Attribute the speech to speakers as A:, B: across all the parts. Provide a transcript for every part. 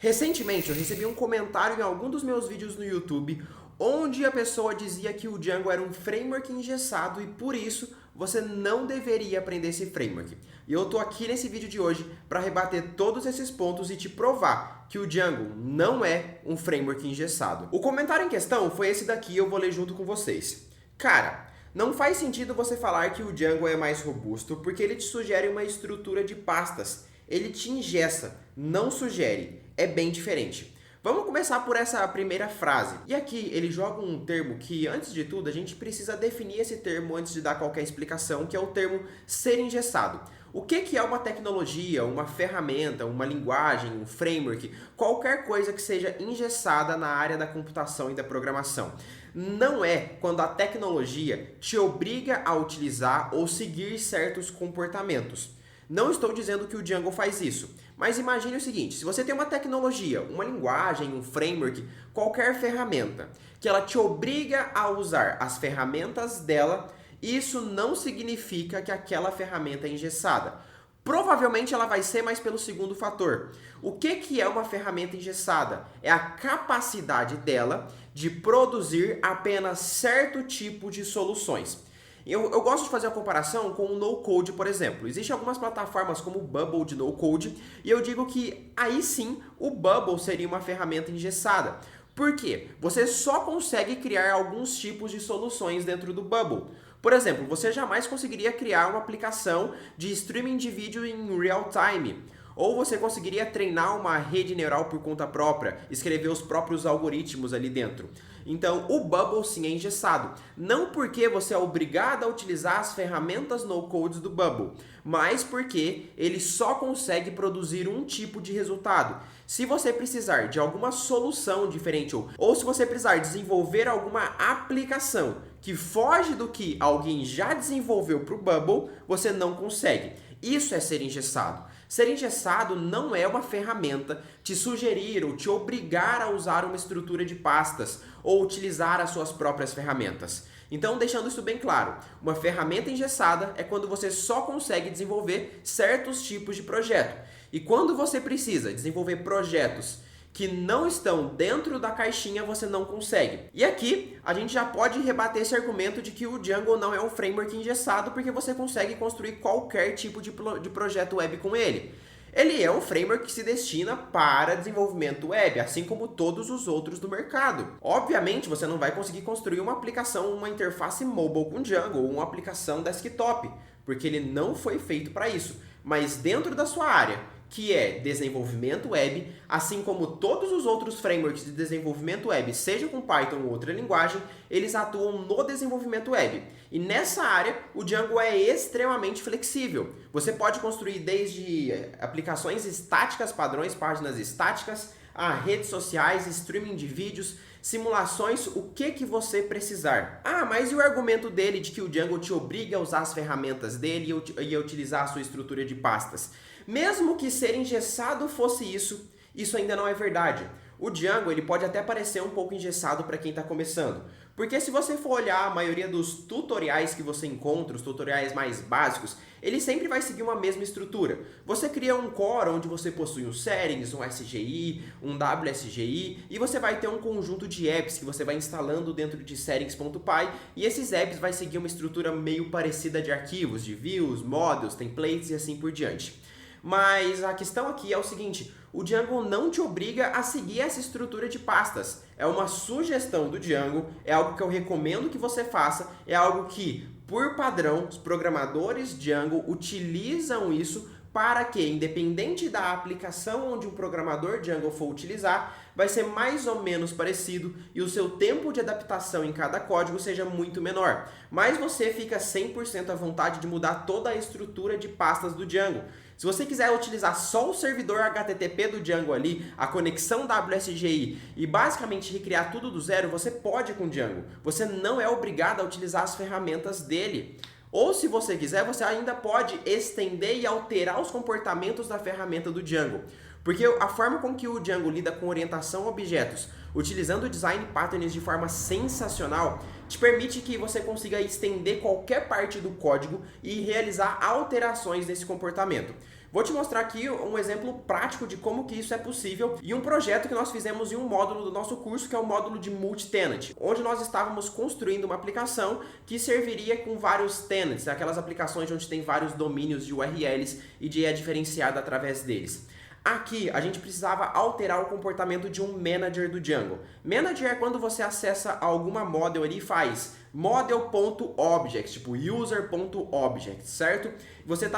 A: Recentemente eu recebi um comentário em algum dos meus vídeos no YouTube onde a pessoa dizia que o Django era um framework engessado e por isso você não deveria aprender esse framework. E eu tô aqui nesse vídeo de hoje para rebater todos esses pontos e te provar que o Django não é um framework engessado. O comentário em questão foi esse daqui, eu vou ler junto com vocês. Cara, não faz sentido você falar que o Django é mais robusto porque ele te sugere uma estrutura de pastas. Ele te engessa, não sugere. É bem diferente. Vamos começar por essa primeira frase. E aqui ele joga um termo que, antes de tudo, a gente precisa definir esse termo antes de dar qualquer explicação, que é o termo ser engessado. O que é uma tecnologia, uma ferramenta, uma linguagem, um framework, qualquer coisa que seja engessada na área da computação e da programação? Não é quando a tecnologia te obriga a utilizar ou seguir certos comportamentos. Não estou dizendo que o Django faz isso, mas imagine o seguinte, se você tem uma tecnologia, uma linguagem, um framework, qualquer ferramenta, que ela te obriga a usar as ferramentas dela, isso não significa que aquela ferramenta é engessada. Provavelmente ela vai ser mais pelo segundo fator. O que é uma ferramenta engessada? É a capacidade dela de produzir apenas certo tipo de soluções. Eu gosto de fazer a comparação com o no-code, por exemplo. Existem algumas plataformas como o Bubble de no-code e eu digo que aí sim o Bubble seria uma ferramenta engessada. Por quê? Você só consegue criar alguns tipos de soluções dentro do Bubble. Por exemplo, você jamais conseguiria criar uma aplicação de streaming de vídeo em real time. Ou você conseguiria treinar uma rede neural por conta própria, escrever os próprios algoritmos ali dentro. Então, o Bubble sim é engessado. Não porque você é obrigado a utilizar as ferramentas no-code do Bubble, mas porque ele só consegue produzir um tipo de resultado. Se você precisar de alguma solução diferente ou se você precisar desenvolver alguma aplicação que foge do que alguém já desenvolveu para o Bubble, você não consegue. Isso é ser engessado. Ser engessado não é uma ferramenta te sugerir ou te obrigar a usar uma estrutura de pastas ou utilizar as suas próprias ferramentas. Então, deixando isso bem claro, uma ferramenta engessada é quando você só consegue desenvolver certos tipos de projeto. E quando você precisa desenvolver projetos que não estão dentro da caixinha, você não consegue. E aqui, a gente já pode rebater esse argumento de que o Django não é um framework engessado porque você consegue construir qualquer tipo de projeto web com ele. Ele é um framework que se destina para desenvolvimento web, assim como todos os outros do mercado. Obviamente, você não vai conseguir construir uma aplicação, uma interface mobile com Django ou uma aplicação desktop, porque ele não foi feito para isso. Mas dentro da sua área, que é desenvolvimento web, assim como todos os outros frameworks de desenvolvimento web, seja com Python ou outra linguagem, eles atuam no desenvolvimento web. E nessa área, o Django é extremamente flexível. Você pode construir desde aplicações estáticas, padrões, páginas estáticas, a redes sociais, streaming de vídeos, simulações, o que você precisar. Ah, mas e o argumento dele de que o Django te obriga a usar as ferramentas dele e a utilizar a sua estrutura de pastas? Mesmo que ser engessado fosse isso, isso ainda não é verdade. O Django ele pode até parecer um pouco engessado para quem está começando. Porque se você for olhar a maioria dos tutoriais que você encontra, os tutoriais mais básicos, ele sempre vai seguir uma mesma estrutura. Você cria um core onde você possui um settings, um SGI, um WSGI e você vai ter um conjunto de apps que você vai instalando dentro de settings.py e esses apps vai seguir uma estrutura meio parecida de arquivos, de views, modules, templates e assim por diante. Mas a questão aqui é o seguinte, o Django não te obriga a seguir essa estrutura de pastas. É uma sugestão do Django, é algo que eu recomendo que você faça, é algo que, por padrão, os programadores Django utilizam isso para que, independente da aplicação onde um programador Django for utilizar, vai ser mais ou menos parecido e o seu tempo de adaptação em cada código seja muito menor. Mas você fica 100% à vontade de mudar toda a estrutura de pastas do Django. Se você quiser utilizar só o servidor HTTP do Django ali, a conexão WSGI e basicamente recriar tudo do zero, você pode com o Django. Você não é obrigado a utilizar as ferramentas dele. Ou se você quiser, você ainda pode estender e alterar os comportamentos da ferramenta do Django. Porque a forma com que o Django lida com orientação a objetos, utilizando o design patterns de forma sensacional, te permite que você consiga estender qualquer parte do código e realizar alterações nesse comportamento. Vou te mostrar aqui um exemplo prático de como que isso é possível e um projeto que nós fizemos em um módulo do nosso curso, que é o módulo de multi-tenant, onde nós estávamos construindo uma aplicação que serviria com vários tenants, aquelas aplicações onde tem vários domínios de URLs e de é diferenciado através deles. Aqui, a gente precisava alterar o comportamento de um manager do Django. Manager é quando você acessa alguma model ali e faz model.object, tipo user.object, certo? Você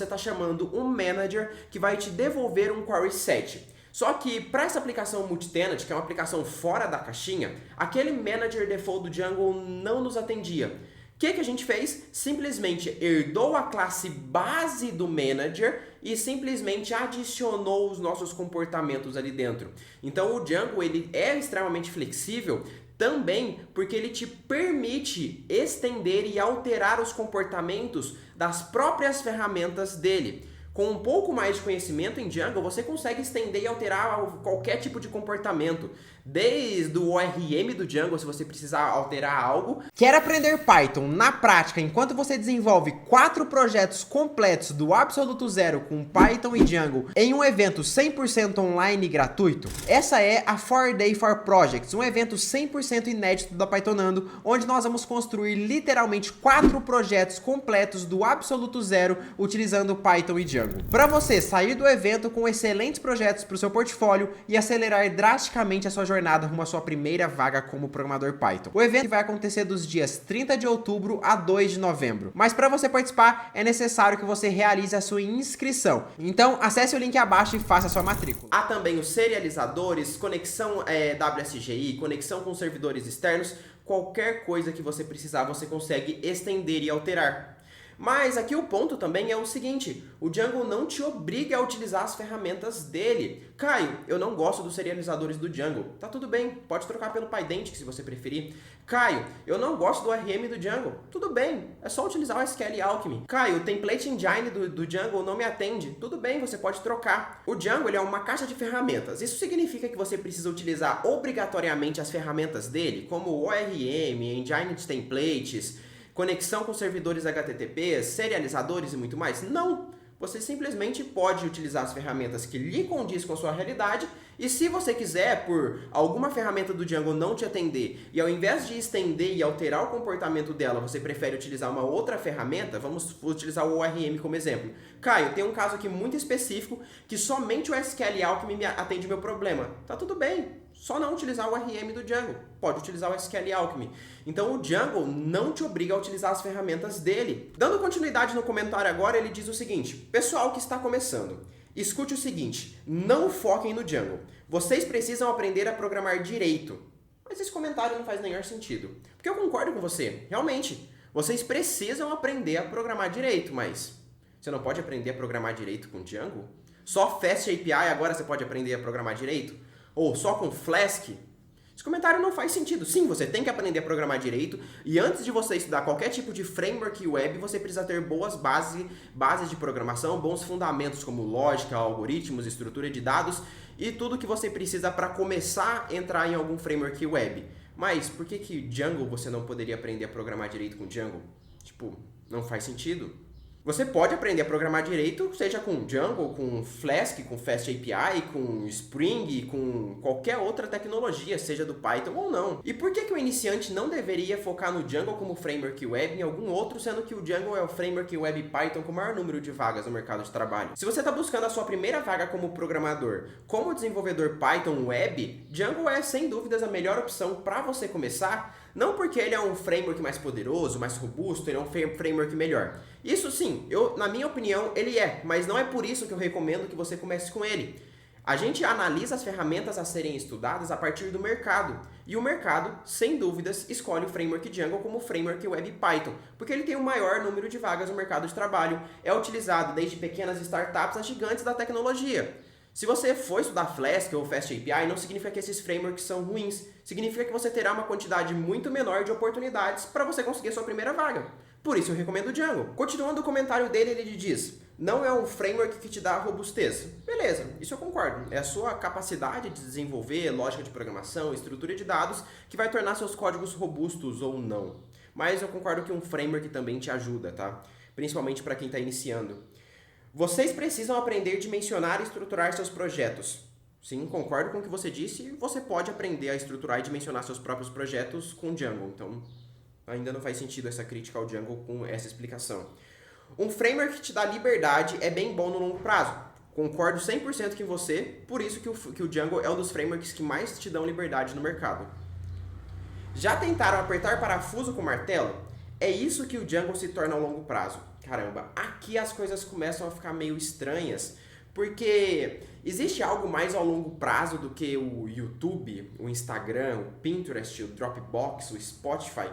A: tá chamando um manager que vai te devolver um query set. Só que para essa aplicação multi-tenant, que é uma aplicação fora da caixinha, aquele manager default do Django não nos atendia. O que a gente fez? Simplesmente herdou a classe base do manager e simplesmente adicionou os nossos comportamentos ali dentro. Então o Django ele é extremamente flexível também porque ele te permite estender e alterar os comportamentos das próprias ferramentas dele. Com um pouco mais de conhecimento em Django, você consegue estender e alterar qualquer tipo de comportamento. Desde o ORM do Django, se você precisar alterar algo. Quer aprender Python na prática enquanto você desenvolve 4 projetos completos do absoluto zero com Python e Django em um evento 100% online e gratuito? Essa é a 4Day 4 Projects, um evento 100% inédito da Pythonando, onde nós vamos construir literalmente 4 projetos completos do absoluto zero utilizando Python e Django. Para você sair do evento com excelentes projetos para o seu portfólio e acelerar drasticamente a sua jornada rumo à sua primeira vaga como programador Python. O evento vai acontecer dos dias 30 de outubro a 2 de novembro. Mas para você participar, é necessário que você realize a sua inscrição. Então, acesse o link abaixo e faça a sua matrícula. Há também os serializadores, conexão WSGI, conexão com servidores externos. Qualquer coisa que você precisar, você consegue estender e alterar. Mas aqui o ponto também é o seguinte, o Django não te obriga a utilizar as ferramentas dele. Caio, eu não gosto dos serializadores do Django. Tá tudo bem, pode trocar pelo Pydantic se você preferir. Caio, eu não gosto do ORM do Django. Tudo bem, é só utilizar o SQL Alchemy. Caio, o template engine do Django não me atende. Tudo bem, você pode trocar. O Django ele é uma caixa de ferramentas. Isso significa que você precisa utilizar obrigatoriamente as ferramentas dele, como o ORM, engine de templates, conexão com servidores HTTP, serializadores e muito mais? Não! Você simplesmente pode utilizar as ferramentas que lhe condiz com a sua realidade e se você quiser, por alguma ferramenta do Django não te atender e ao invés de estender e alterar o comportamento dela, você prefere utilizar uma outra ferramenta, vamos utilizar o ORM como exemplo. Caio, tem um caso aqui muito específico que somente o SQL Alchemy me atende meu problema. Tá tudo bem. Só não utilizar o ORM do Django, pode utilizar o SQL Alchemy. Então o Django não te obriga a utilizar as ferramentas dele. Dando continuidade no comentário agora, ele diz o seguinte: pessoal que está começando, escute o seguinte, não foquem no Django. Vocês precisam aprender a programar direito. Mas esse comentário não faz nenhum sentido. Porque eu concordo com você, realmente, vocês precisam aprender a programar direito, mas você não pode aprender a programar direito com Django? Só Fast API agora você pode aprender a programar direito? Ou só com Flask? Esse comentário não faz sentido. Sim, você tem que aprender a programar direito e antes de você estudar qualquer tipo de framework web, você precisa ter boas bases de programação, bons fundamentos como lógica, algoritmos, estrutura de dados e tudo que você precisa para começar a entrar em algum framework web. Mas por que Django você não poderia aprender a programar direito com Django? Tipo, não faz sentido. Você pode aprender a programar direito, seja com Django, com Flask, com Fast API, com Spring, com qualquer outra tecnologia, seja do Python ou não. E por que o iniciante não deveria focar no Django como framework web em algum outro, sendo que o Django é o framework web Python com o maior número de vagas no mercado de trabalho? Se você está buscando a sua primeira vaga como programador, como desenvolvedor Python web, Django é sem dúvidas a melhor opção para você começar, não porque ele é um framework mais poderoso, mais robusto, ele é um framework melhor. Isso sim, na minha opinião, ele é, mas não é por isso que eu recomendo que você comece com ele. A gente analisa as ferramentas a serem estudadas a partir do mercado. E o mercado, sem dúvidas, escolhe o framework Django como framework web Python, porque ele tem o maior número de vagas no mercado de trabalho. É utilizado desde pequenas startups a gigantes da tecnologia. Se você for estudar Flask ou Fast API, não significa que esses frameworks são ruins. Significa que você terá uma quantidade muito menor de oportunidades para você conseguir a sua primeira vaga. Por isso eu recomendo o Django. Continuando o comentário dele, ele diz: não é um framework que te dá robustez. Beleza, isso eu concordo. É a sua capacidade de desenvolver lógica de programação, estrutura de dados, que vai tornar seus códigos robustos ou não. Mas eu concordo que um framework também te ajuda, tá? Principalmente para quem está iniciando. Vocês precisam aprender a dimensionar e estruturar seus projetos. Sim, concordo com o que você disse. Você pode aprender a estruturar e dimensionar seus próprios projetos com Django. Então, ainda não faz sentido essa crítica ao Django com essa explicação. Um framework que te dá liberdade é bem bom no longo prazo. Concordo 100% com você, por isso que o Django é um dos frameworks que mais te dão liberdade no mercado. Já tentaram apertar parafuso com martelo? É isso que o Django se torna ao longo prazo. Caramba, aqui as coisas começam a ficar meio estranhas, porque existe algo mais ao longo prazo do que o YouTube, o Instagram, o Pinterest, o Dropbox, o Spotify.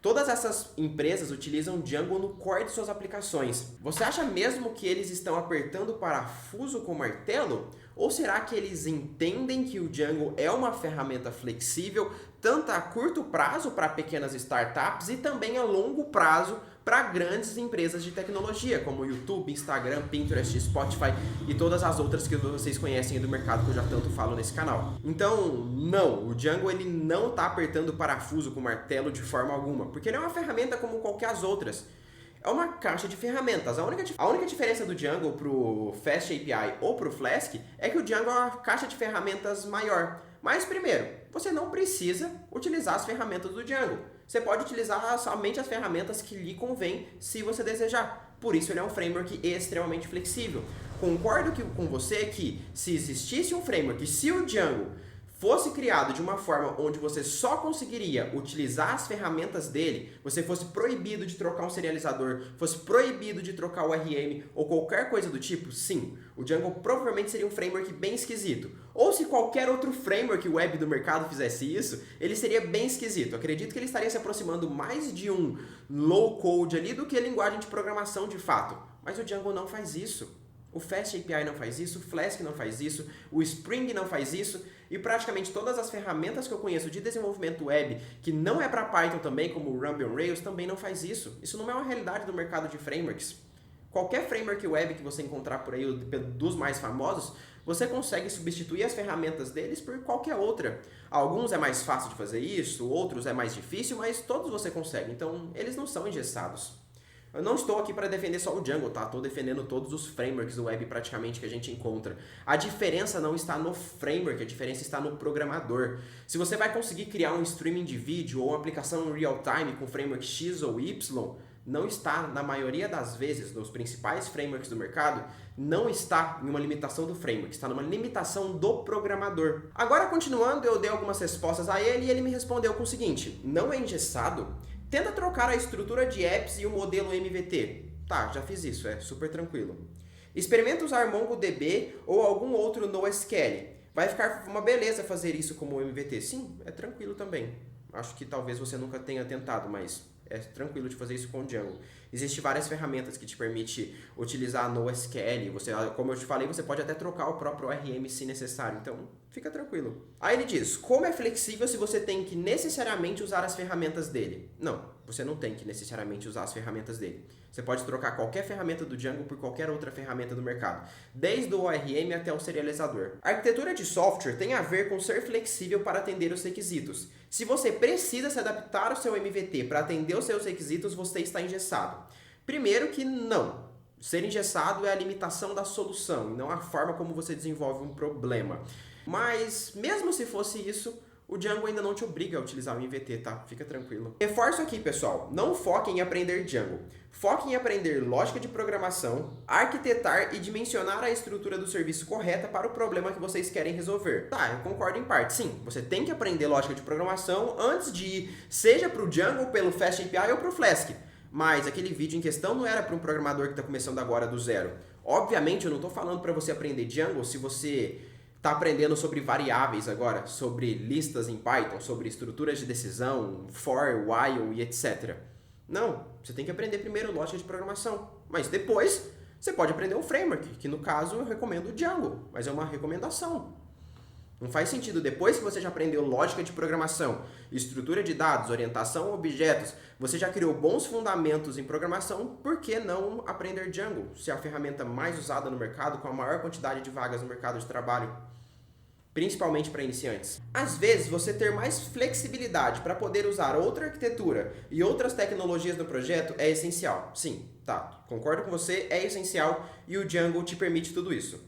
A: Todas essas empresas utilizam Django no core de suas aplicações. Você acha mesmo que eles estão apertando o parafuso com martelo? Ou será que eles entendem que o Django é uma ferramenta flexível, tanto a curto prazo para pequenas startups e também a longo prazo para grandes empresas de tecnologia, como YouTube, Instagram, Pinterest, Spotify e todas as outras que vocês conhecem do mercado que eu já tanto falo nesse canal. Então, não, o Django ele não está apertando o parafuso com martelo de forma alguma, porque ele é uma ferramenta como qualquer as outras. É uma caixa de ferramentas. A única diferença do Django pro Fast API ou pro Flask é que o Django é uma caixa de ferramentas maior. Mas primeiro, você não precisa utilizar as ferramentas do Django. Você pode utilizar somente as ferramentas que lhe convém se você desejar. Por isso ele é um framework extremamente flexível. Concordo com você que se existisse um framework, se o Django fosse criado de uma forma onde você só conseguiria utilizar as ferramentas dele, você fosse proibido de trocar um serializador, fosse proibido de trocar o RM ou qualquer coisa do tipo, sim, o Django provavelmente seria um framework bem esquisito. Ou se qualquer outro framework web do mercado fizesse isso, ele seria bem esquisito. Acredito que ele estaria se aproximando mais de um low code ali do que a linguagem de programação de fato. Mas o Django não faz isso. O Fast API não faz isso, o Flask não faz isso, o Spring não faz isso e praticamente todas as ferramentas que eu conheço de desenvolvimento web que não é para Python também, como o Ruby on Rails, também não faz isso. Isso não é uma realidade do mercado de frameworks. Qualquer framework web que você encontrar por aí, dos mais famosos, você consegue substituir as ferramentas deles por qualquer outra. Alguns é mais fácil de fazer isso, outros é mais difícil, mas todos você consegue. Então, eles não são engessados. Eu não estou aqui para defender só o Django, tá? Estou defendendo todos os frameworks do web praticamente que a gente encontra. A diferença não está no framework, a diferença está no programador. Se você vai conseguir criar um streaming de vídeo ou uma aplicação em real time com framework X ou Y, não está, na maioria das vezes, nos principais frameworks do mercado, não está em uma limitação do framework, está numa limitação do programador. Agora, continuando, eu dei algumas respostas a ele e ele me respondeu com o seguinte: não é engessado? Tenta trocar a estrutura de apps e o modelo MVT. Tá, já fiz isso, é super tranquilo. Experimenta usar MongoDB ou algum outro NoSQL. Vai ficar uma beleza fazer isso como MVT. Sim, é tranquilo também. Acho que talvez você nunca tenha tentado, mas é tranquilo de fazer isso com o Django. Existem várias ferramentas que te permitem utilizar NoSQL. Você, como eu te falei, você pode até trocar o próprio ORM se necessário. Então, fica tranquilo. Aí ele diz, como é flexível se você tem que necessariamente usar as ferramentas dele? Não, você não tem que necessariamente usar as ferramentas dele. Você pode trocar qualquer ferramenta do Django por qualquer outra ferramenta do mercado, desde o ORM até o serializador. A arquitetura de software tem a ver com ser flexível para atender os requisitos. Se você precisa se adaptar ao seu MVT para atender os seus requisitos, você está engessado. Primeiro que não. Ser engessado é a limitação da solução, e não a forma como você desenvolve um problema. Mas, mesmo se fosse isso, o Django ainda não te obriga a utilizar o MVT, tá? Fica tranquilo. Reforço aqui, pessoal. Não foquem em aprender Django. Foquem em aprender lógica de programação, arquitetar e dimensionar a estrutura do serviço correta para o problema que vocês querem resolver. Tá, eu concordo em parte. Sim, você tem que aprender lógica de programação antes de ir, seja para o Django, pelo Fast API ou para o Flask. Mas aquele vídeo em questão não era para um programador que está começando agora do zero. Obviamente, eu não estou falando para você aprender Django se você está aprendendo sobre variáveis agora, sobre listas em Python, sobre estruturas de decisão, for, while e etc. Não, você tem que aprender primeiro lógica de programação. Mas depois, você pode aprender um framework, que no caso eu recomendo o Django, mas é uma recomendação. Não faz sentido, depois que você já aprendeu lógica de programação, estrutura de dados, orientação a objetos, você já criou bons fundamentos em programação, por que não aprender Django, se é a ferramenta mais usada no mercado, com a maior quantidade de vagas no mercado de trabalho? principalmente para iniciantes. Às vezes, você ter mais flexibilidade para poder usar outra arquitetura e outras tecnologias no projeto é essencial. Sim, tá, concordo com você, é essencial e o Django te permite tudo isso.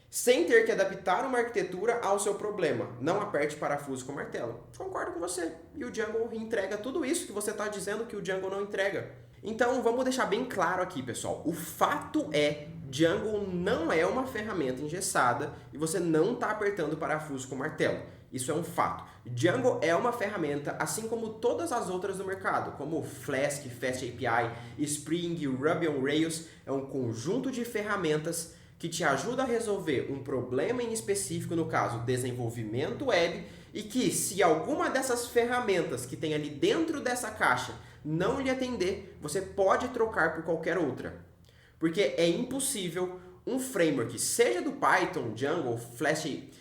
A: Sem ter que adaptar uma arquitetura ao seu problema. Não aperte parafuso com martelo. Concordo com você. E o Django entrega tudo isso que você está dizendo que o Django não entrega. Então, vamos deixar bem claro aqui, pessoal. O fato é, Django não é uma ferramenta engessada e você não está apertando parafuso com martelo. Isso é um fato. Django é uma ferramenta, assim como todas as outras do mercado, como Flask, FastAPI, Spring, Ruby on Rails. É um conjunto de ferramentas que te ajuda a resolver um problema em específico, no caso, desenvolvimento web, e que se alguma dessas ferramentas que tem ali dentro dessa caixa não lhe atender, você pode trocar por qualquer outra. Porque é impossível um framework, seja do Python, Django, FastAPI,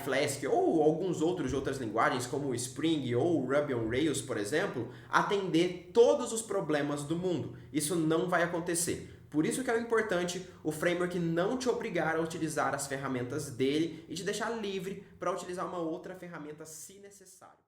A: Flask ou alguns outros de outras linguagens como Spring ou Ruby on Rails, por exemplo, atender todos os problemas do mundo. Isso não vai acontecer. Por isso que é importante o framework não te obrigar a utilizar as ferramentas dele e te deixar livre para utilizar uma outra ferramenta se necessário.